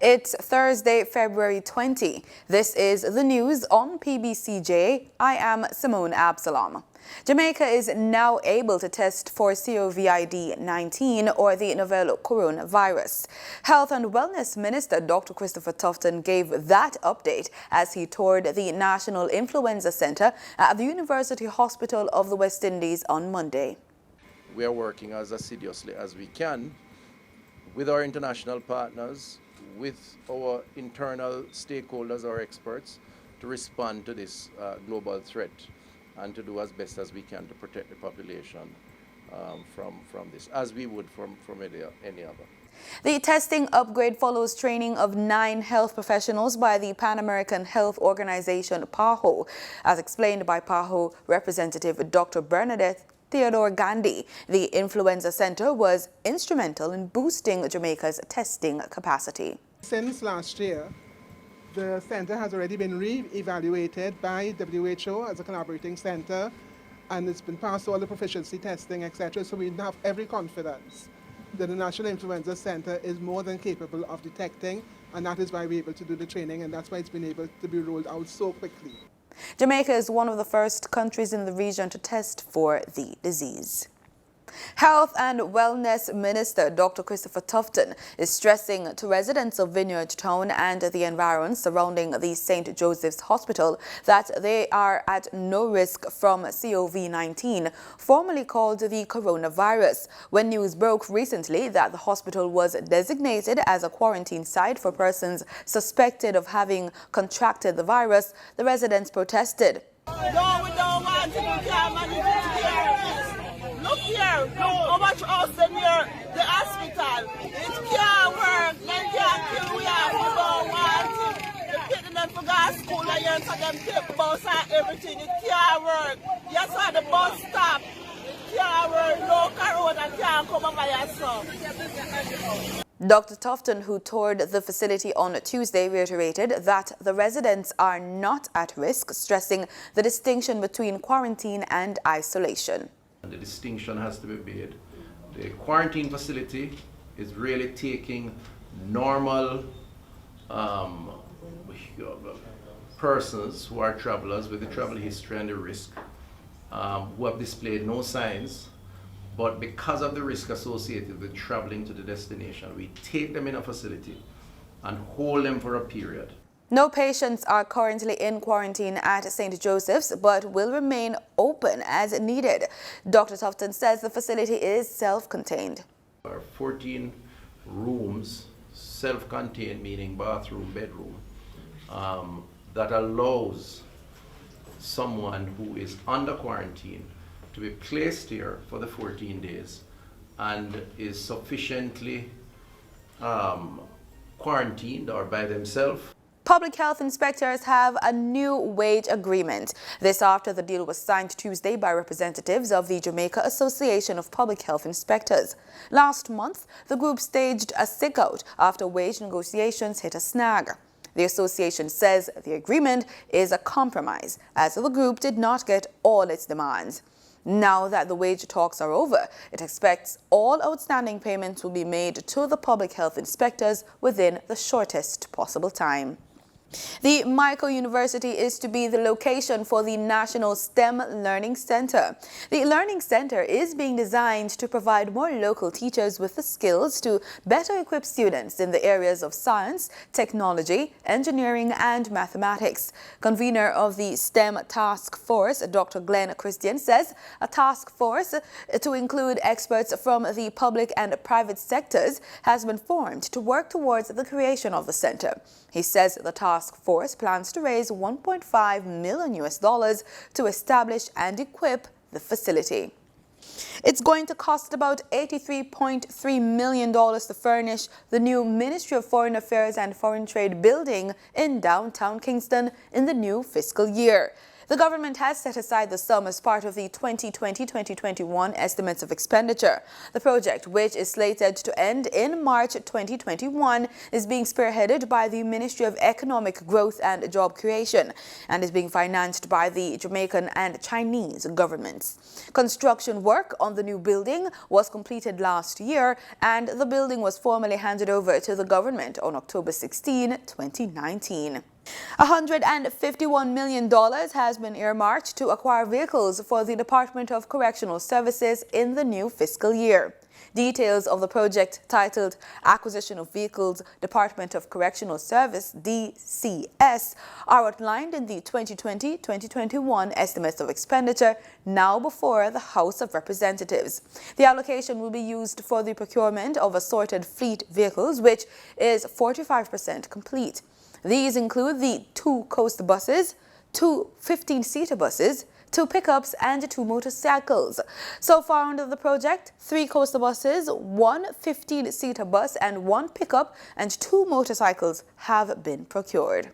It's Thursday, February 20. This is the news on PBCJ. I am Simone Absalom. Jamaica is now able to test for COVID-19 or the novel coronavirus. Health and Wellness Minister Dr. Christopher Tufton gave that update as he toured the National Influenza Center at the University Hospital of the West Indies on Monday. We are working as assiduously as we can with our international partners, with our internal stakeholders or experts to respond to this global threat and to do as best as we can to protect the population from this, as we would from any other. The testing upgrade follows training of 9 health professionals by the Pan American Health Organization, PAHO. As explained by PAHO representative Dr. Bernadette Theodore Gandhi, the Influenza Center was instrumental in boosting Jamaica's testing capacity. Since last year, the center has already been re-evaluated by WHO as a collaborating center, and it's been passed all the proficiency testing, etc. So we have every confidence that the National Influenza Center is more than capable of detecting, and that is why we're able to do the training, and that's why it's been able to be rolled out so quickly. Jamaica is one of the first countries in the region to test for the disease. Health and Wellness Minister Dr. Christopher Tufton is stressing to residents of Vineyard Town and the environs surrounding the St. Joseph's Hospital that they are at no risk from COVID-19, formerly called the coronavirus. When news broke recently that the hospital was designated as a quarantine site for persons suspected of having contracted the virus, the residents protested. No, we don't want to Look here, how much us in here, the hospital. It can't work, they can't kill we are, we don't want it. They're picking them for gas school and you're so them take bus and everything, it can't work. That's why the bus stop. It can't work, no corona can't come over yourself. Dr. Tufton, who toured the facility on Tuesday, reiterated that the residents are not at risk, stressing the distinction between quarantine and isolation. The distinction has to be made. The quarantine facility is really taking normal persons who are travelers with the travel history and the risk, who have displayed no signs, but because of the risk associated with traveling to the destination, we take them in a facility and hold them for a period. No patients are currently in quarantine at St. Joseph's, but will remain open as needed. Dr. Tufton says the facility is self-contained. There are 14 rooms, self-contained, meaning bathroom, bedroom, that allows someone who is under quarantine to be placed here for the 14 days and is sufficiently quarantined or by themselves. Public health inspectors have a new wage agreement. This after the deal was signed Tuesday by representatives of the Jamaica Association of Public Health Inspectors. Last month, the group staged a sick-out after wage negotiations hit a snag. The association says the agreement is a compromise, as the group did not get all its demands. Now that the wage talks are over, it expects all outstanding payments will be made to the public health inspectors within the shortest possible time. The Mico University is to be the location for the National STEM Learning Center. The Learning Center is being designed to provide more local teachers with the skills to better equip students in the areas of science, technology, engineering, and mathematics. Convener of the STEM Task Force, Dr. Glenn Christian, says a task force to include experts from the public and private sectors has been formed to work towards the creation of the center. He says the task force plans to raise $1.5 million to establish and equip the facility. It's going to cost about $83.3 million to furnish the new Ministry of Foreign Affairs and Foreign Trade building in downtown Kingston in the new fiscal year. The government has set aside the sum as part of the 2020-2021 estimates of expenditure. The project, which is slated to end in March 2021, is being spearheaded by the Ministry of Economic Growth and Job Creation and is being financed by the Jamaican and Chinese governments. Construction work on the new building was completed last year, and the building was formally handed over to the government on October 16, 2019. $151 million has been earmarked to acquire vehicles for the Department of Correctional Services in the new fiscal year. Details of the project, titled Acquisition of Vehicles, Department of Correctional Service, DCS, are outlined in the 2020-2021 estimates of expenditure, now before the House of Representatives. The allocation will be used for the procurement of assorted fleet vehicles, which is 45% complete. These include the 2 coast buses, 2 15-seater buses, 2 pickups, and 2 motorcycles. So far under the project, 3 coaster buses, 1 15-seater bus, and 1 pickup and 2 motorcycles have been procured.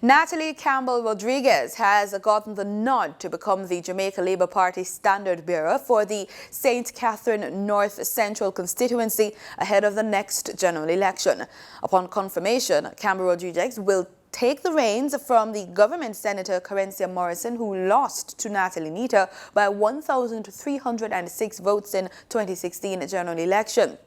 Natalie Campbell-Rodriques has gotten the nod to become the Jamaica Labour Party standard bearer for the St. Catherine North Central constituency ahead of the next general election. Upon confirmation, Campbell-Rodriques will take the reins from the government Senator Carencia Morrison, who lost to Natalie Nita by 1,306 votes in 2016 general election.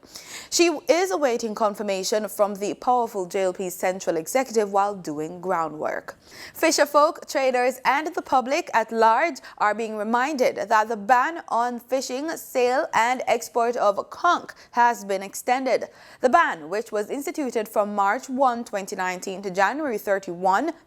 She is awaiting confirmation from the powerful JLP Central Executive while doing groundwork. Fisherfolk, traders, and the public at large are being reminded that the ban on fishing, sale, and export of conch has been extended. The ban, which was instituted from March 1, 2019 to January 31,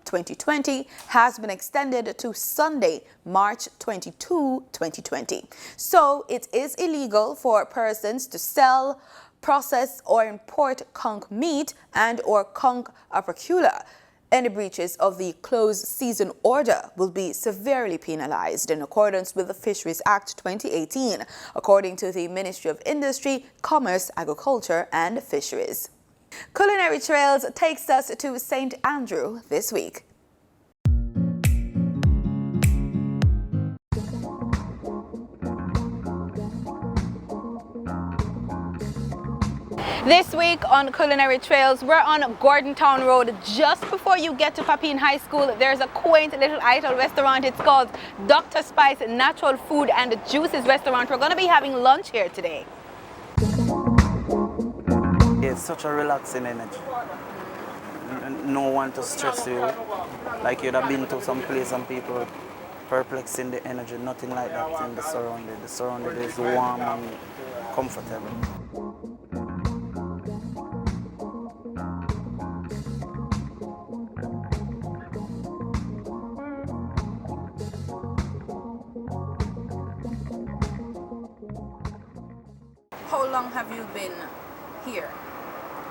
2020, has been extended to Sunday, March 22, 2020. So it is illegal for persons to sell, process, or import conch meat and or conch apercula. Any breaches of the closed season order will be severely penalized in accordance with the Fisheries Act 2018, according to the Ministry of Industry, Commerce, Agriculture and Fisheries. Culinary Trails takes us to St. Andrew this week. This week on Culinary Trails, we're on Gordontown Road. Just before you get to Papine High School, there's a quaint little idle restaurant. It's called Dr. Spice Natural Food and Juices Restaurant. We're going to be having lunch here today. It's such a relaxing energy. No one to stress you. Like you'd have been to some place and people perplexing the energy. Nothing like that in the surrounding. The surrounding is warm and comfortable. How long have you been here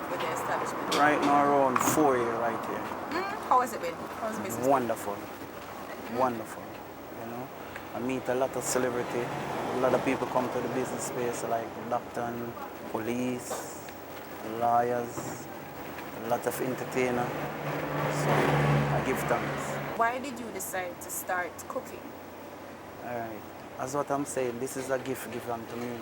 with the establishment? Right now around 4 years right here. How has it been? How's the business? Wonderful. Wonderful. You know, I meet a lot of celebrity. A lot of people come to the business space like Tufton, police, lawyers, a lot of entertainers. So I give thanks. Why did you decide to start cooking? All right. That's what I'm saying. This is a gift given to me.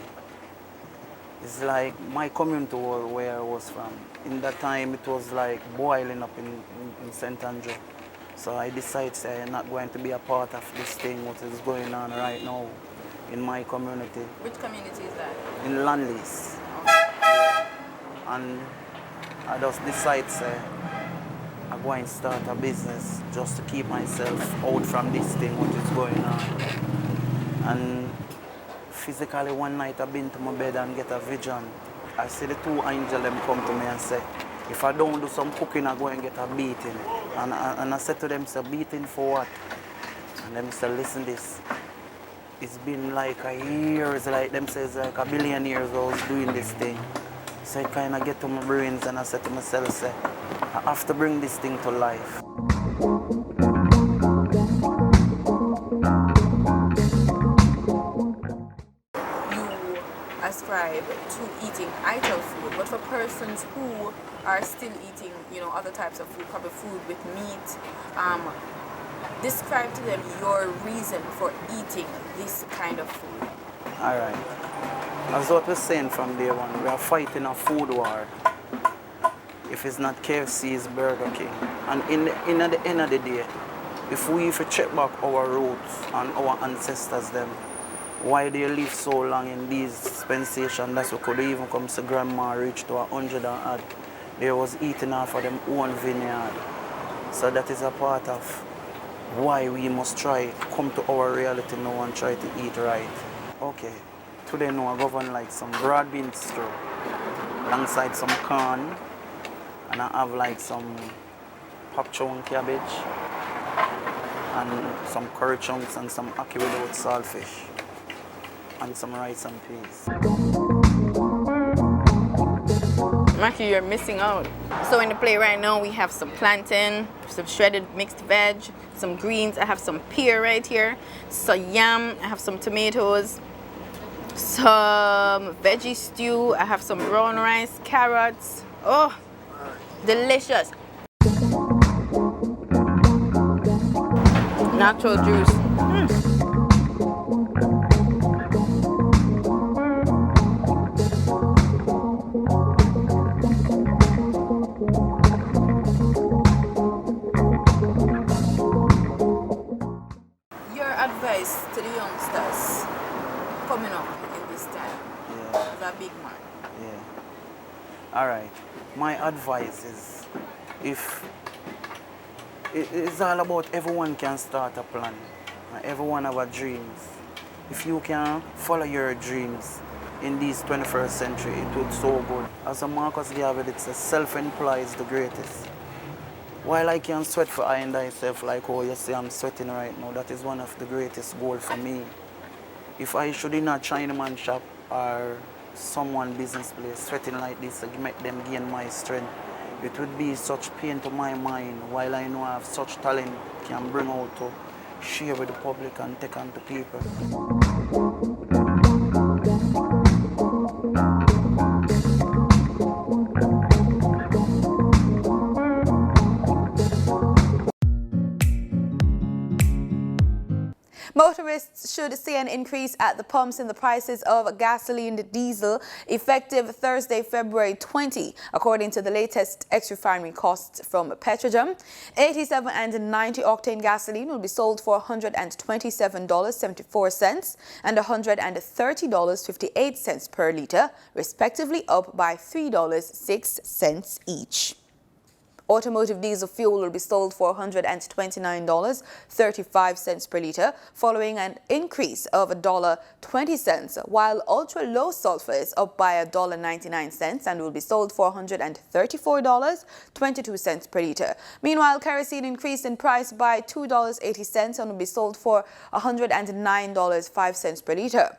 It's like my community where I was from. In that time, it was like boiling up in St. Andrew. So I decided I'm not going to be a part of this thing, what is going on right now in my community. Which community is that? In Landlease. And I just decided I'm going to start a business just to keep myself out from this thing, what is going on. And physically, one night I've been to my bed and get a vision. I see the 2 angels them come to me and say, if I don't do some cooking, I'm going to get a beating. And I said to them, say, beating for what? And them say, listen this. It's been like a year, it's like them says like a billion years I was doing this thing. So it kind of get to my brains and I said to myself, say, I have to bring this thing to life. Ascribe to eating idle food, but for persons who are still eating, other types of food, probably food with meat, Describe to them your reason for eating this kind of food. All right. As what we're saying from day one, we are fighting a food war. If it's not KFC, it's Burger King. And in the end of the day, if we check back our roots and our ancestors them, why they live so long in these dispensations, that's what could even come to grandma reach to 100 and odd. They was eating off of them own vineyard. So that is a part of why we must try to come to our reality now and try to eat right. Okay, today now I govern like some broad bean stew alongside some corn, and I have like some pop chunk cabbage and some curry chunks and some ackee without saltfish and some rice and peas. Maki, you're missing out. So in the plate right now we have some plantain, some shredded mixed veg, some greens. I have some pear right here, some yam. I have some tomatoes, some veggie stew. I have some brown rice, carrots. Oh, delicious. Natural juice. Your advice to the youngsters coming up in this time is a big man. Yeah. All right. My advice is, if it's all about everyone can start a plan. Everyone have a dreams. If you can follow your dreams in this 21st century, it would so good. As a Marcus Garvey, it says self-employed is the greatest. While I can sweat for I and myself, like oh you say I'm sweating right now, that is one of the greatest goals for me. If I should in a Chinaman shop or someone business place sweating like this to make them gain my strength, it would be such pain to my mind, while I know I have such talent can bring out to share with the public and take on to people. Motorists should see an increase at the pumps in the prices of gasoline and diesel effective Thursday, February 20, according to the latest ex-refinery costs from Petrojam. 87 and 90 octane gasoline will be sold for $127.74 and $130.58 per litre, respectively, up by $3.06 each. Automotive diesel fuel will be sold for $129.35 per litre, following an increase of $1.20, while ultra-low sulfur is up by $1.99 and will be sold for $134.22 per litre. Meanwhile, kerosene increased in price by $2.80 and will be sold for $109.05 per litre.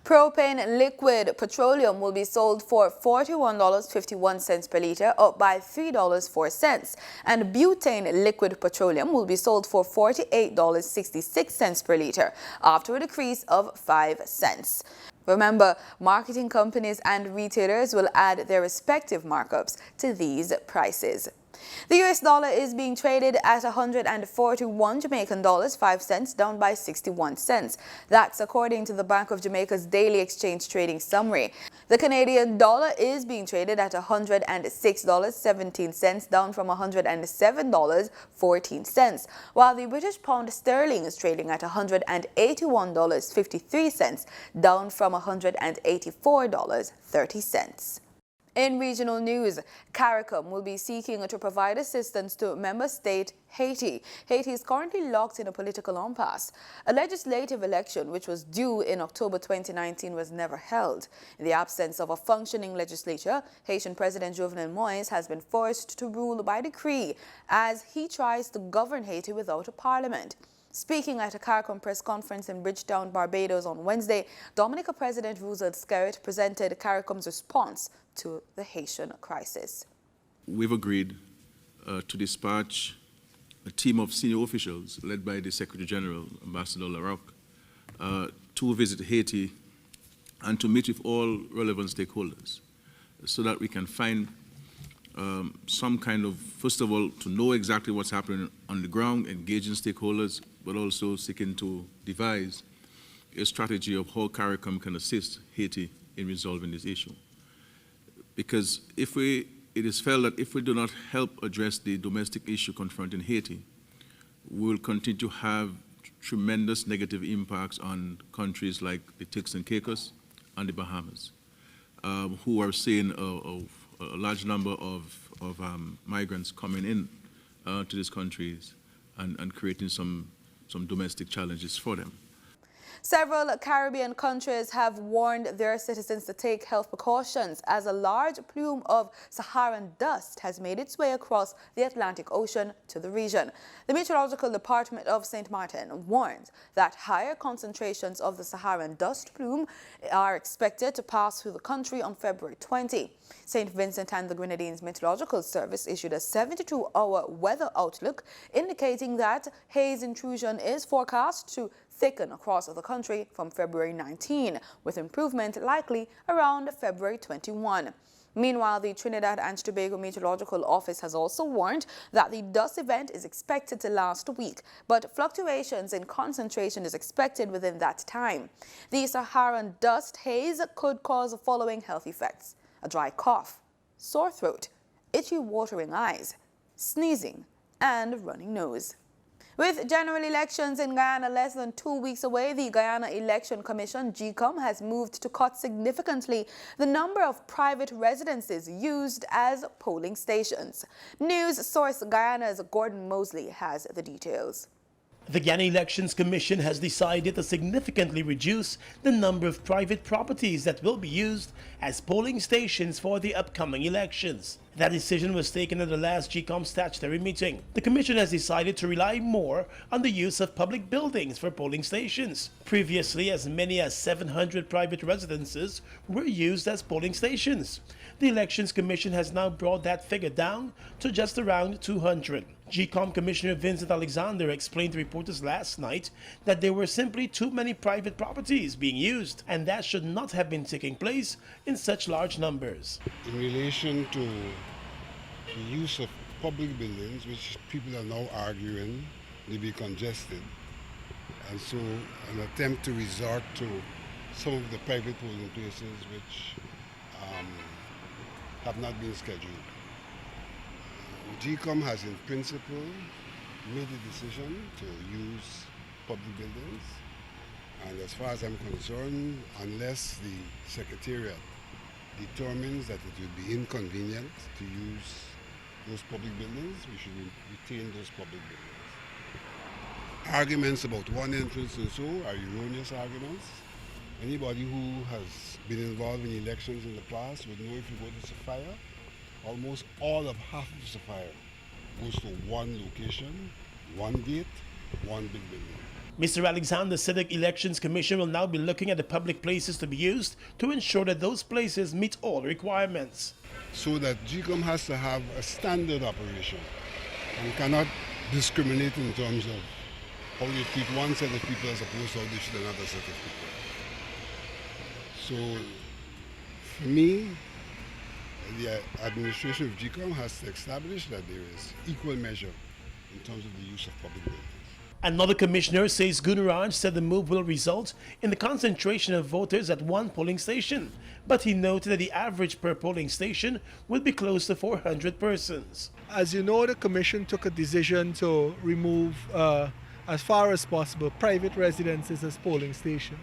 Propane liquid petroleum will be sold for $41.51 per litre, up by $3.04, and butane liquid petroleum will be sold for $48.66 per litre, after a decrease of 5 cents. Remember, marketing companies and retailers will add their respective markups to these prices. The US dollar is being traded at 141 Jamaican dollars 5 cents, down by 61 cents. That's according to the Bank of Jamaica's daily exchange trading summary. The Canadian dollar is being traded at $106.17, down from $107.14, while the British pound sterling is trading at $181.53, down from $184.30. In regional news, CARICOM will be seeking to provide assistance to member state Haiti. Haiti is currently locked in a political impasse. A legislative election, which was due in October 2019, was never held. In the absence of a functioning legislature, Haitian President Jovenel Moïse has been forced to rule by decree as he tries to govern Haiti without a parliament. Speaking at a CARICOM press conference in Bridgetown, Barbados on Wednesday, Dominica President Roosevelt Skerritt presented CARICOM's response to the Haitian crisis. We've agreed to dispatch a team of senior officials led by the Secretary General, Ambassador Larocque, to visit Haiti and to meet with all relevant stakeholders so that we can find some kind of, first of all, to know exactly what's happening on the ground, engaging stakeholders, but also seeking to devise a strategy of how CARICOM can assist Haiti in resolving this issue. Because it is felt that if we do not help address the domestic issue confronting Haiti, we will continue to have tremendous negative impacts on countries like the Turks and Caicos and the Bahamas, who are seeing a large number of migrants coming in to these countries and creating some domestic challenges for them. Several Caribbean countries have warned their citizens to take health precautions as a large plume of Saharan dust has made its way across the Atlantic Ocean to the region. The Meteorological Department of St. Martin warns that higher concentrations of the Saharan dust plume are expected to pass through the country on February 20. St. Vincent and the Grenadines Meteorological Service issued a 72-hour weather outlook indicating that haze intrusion is forecast to thicken across the country from February 19, with improvement likely around February 21. Meanwhile, the Trinidad and Tobago Meteorological Office has also warned that the dust event is expected to last a week, but fluctuations in concentration is expected within that time. The Saharan dust haze could cause the following health effects: a dry cough, sore throat, itchy watering eyes, sneezing, and running nose. With general elections in Guyana less than 2 weeks away, the Guyana Election Commission, GECOM, has moved to cut significantly the number of private residences used as polling stations. News source Guyana's Gordon Mosley has the details. The Guyana Elections Commission has decided to significantly reduce the number of private properties that will be used as polling stations for the upcoming elections. That decision was taken at the last GECOM statutory meeting. The Commission has decided to rely more on the use of public buildings for polling stations. Previously, as many as 700 private residences were used as polling stations. The Elections Commission has now brought that figure down to just around 200. GECOM Commissioner Vincent Alexander explained to reporters last night that there were simply too many private properties being used, and that should not have been taking place in such large numbers. In relation to the use of public buildings, which people are now arguing may be congested, and so an attempt to resort to some of the private polling places which have not been scheduled. GECOM has in principle made a decision to use public buildings, and as far as I'm concerned, unless the Secretariat determines that it would be inconvenient to use those public buildings, we should retain those public buildings. Arguments about one entrance and so are erroneous arguments. Anybody who has been involved in elections in the past would know if you go to Sapphire, almost all of half of Sapphire goes to one location, one gate, one big building. Mr. Alexander said the Elections Commission will now be looking at the public places to be used to ensure that those places meet all requirements. So that GECOM has to have a standard operation and cannot discriminate in terms of how you treat one set of people as opposed to how they treat another set of people. So, for me, the administration of GECOM has to establish that there is equal measure in terms of the use of public buildings. Another commissioner says Gunaraj said the move will result in the concentration of voters at one polling station, but he noted that the average per polling station will be close to 400 persons. As you know, the Commission took a decision to remove, as far as possible, private residences as polling stations.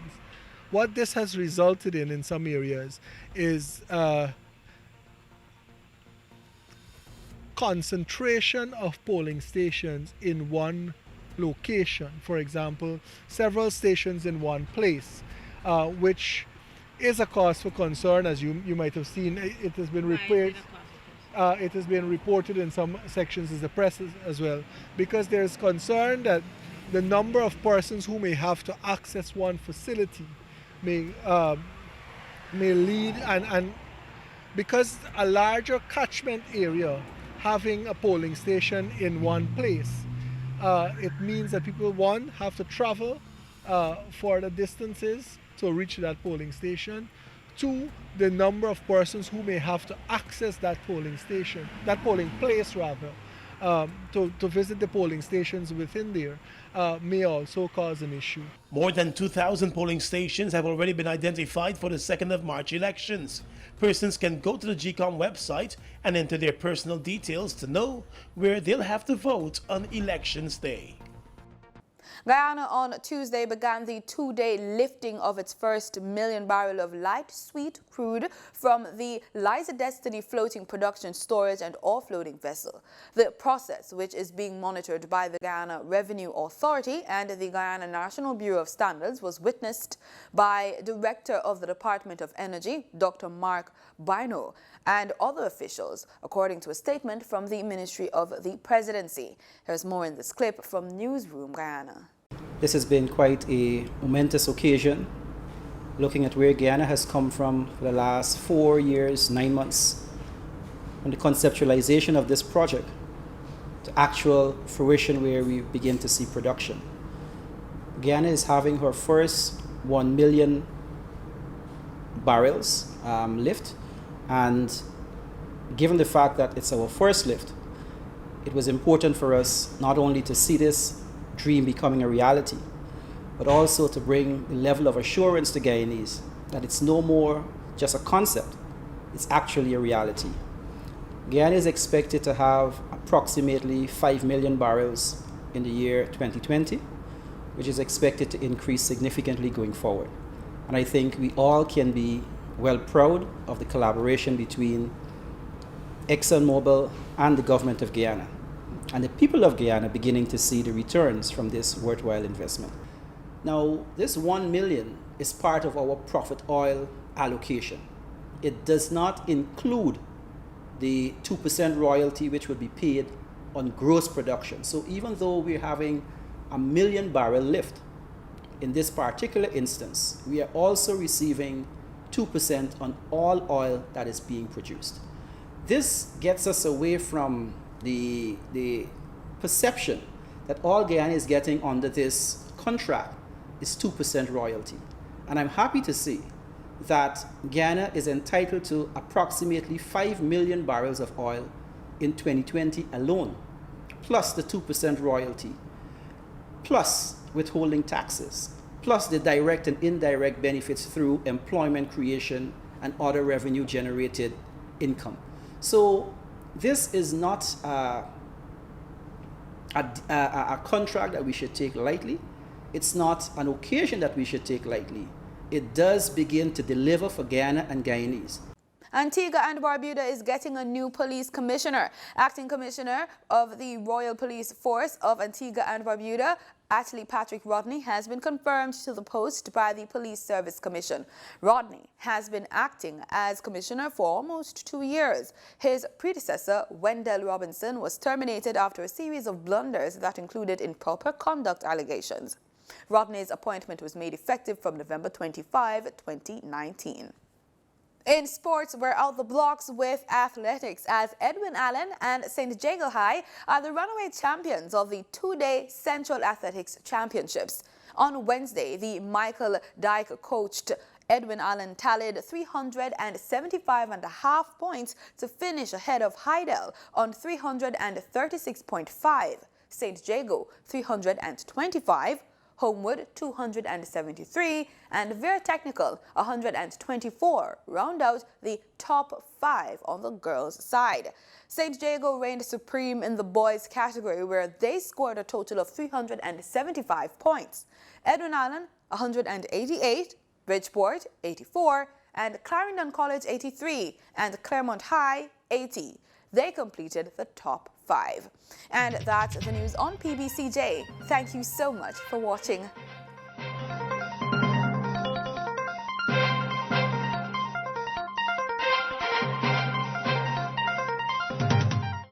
What this has resulted in some areas is concentration of polling stations in one location. For example, several stations in one place, which is a cause for concern. As you might have seen, it has been reported. It has been reported in some sections of the press as well, because there is concern that the number of persons who may have to access one facility may lead, and because a larger catchment area having a polling station in one place, it means that people, one, have to travel for the distances to reach that polling station. to the number of persons who may have to access that polling station, that polling place rather, to visit the polling stations within there, may also cause an issue. More than 2,000 polling stations have already been identified for the 2nd of March elections. Persons can go to the GCOM website and enter their personal details to know where they'll have to vote on Elections Day. Guyana on Tuesday began the two-day lifting of its first 1 million barrel of light sweet crude from the Liza Destiny floating production, storage and offloading vessel. The process, which is being monitored by the Guyana Revenue Authority and the Guyana National Bureau of Standards, was witnessed by Director of the Department of Energy, Dr. Mark Bino, and other officials, according to a statement from the Ministry of the Presidency. Here's more in this clip from Newsroom Guyana. This has been quite a momentous occasion, looking at where Guyana has come from for the last 4 years, 9 months, from the conceptualization of this project to actual fruition where we begin to see production. Guyana is having her first 1 million barrels lift, and given the fact that it's our first lift, it was important for us not only to see this dream becoming a reality, but also to bring the level of assurance to Guyanese that it's no more just a concept, it's actually a reality. Guyana is expected to have approximately 5 million barrels in the year 2020, which is expected to increase significantly going forward. And I think we all can be well proud of the collaboration between ExxonMobil and the government of Guyana, and the people of Guyana beginning to see the returns from this worthwhile investment. Now, this 1 million is part of our profit oil allocation. It does not include the 2% royalty which will be paid on gross production. So even though we're having a 1 million barrel lift, in this particular instance, we are also receiving 2% on all oil that is being produced. This gets us away from the perception that all Guyana is getting under this contract is 2% royalty. And I'm happy to see that Guyana is entitled to approximately 5 million barrels of oil in 2020 alone, plus the 2% royalty, plus withholding taxes, plus the direct and indirect benefits through employment creation and other revenue generated income. So this is not a contract that we should take lightly. It's not an occasion that we should take lightly. It does begin to deliver for Guyana and Guyanese. Antigua and Barbuda is getting a new police commissioner. Acting Commissioner of the Royal Police Force of Antigua and Barbuda, Ashley Patrick Rodney, has been confirmed to the post by the Police Service Commission. Rodney has been acting as commissioner for almost 2 years. His predecessor, Wendell Robinson, was terminated after a series of blunders that included improper conduct allegations. Rodney's appointment was made effective from November 25, 2019. In sports, we're out the blocks with athletics as Edwin Allen and St. Jago High are the runaway champions of the two-day Central Athletics Championships. On Wednesday, the Michael Dyke-coached Edwin Allen tallied 375.5 points to finish ahead of Heidel on 336.5, St. Jago 325, Homewood 273, and Vera Technical 124 round out the top 5 on the girls' side. St. Jago reigned supreme in the boys' category where they scored a total of 375 points. Edwin Allen 188, Bridgeport 84, and Clarendon College 83, and Claremont High 80. They completed the top 5. And that's the news on PBCJ. Thank you so much for watching.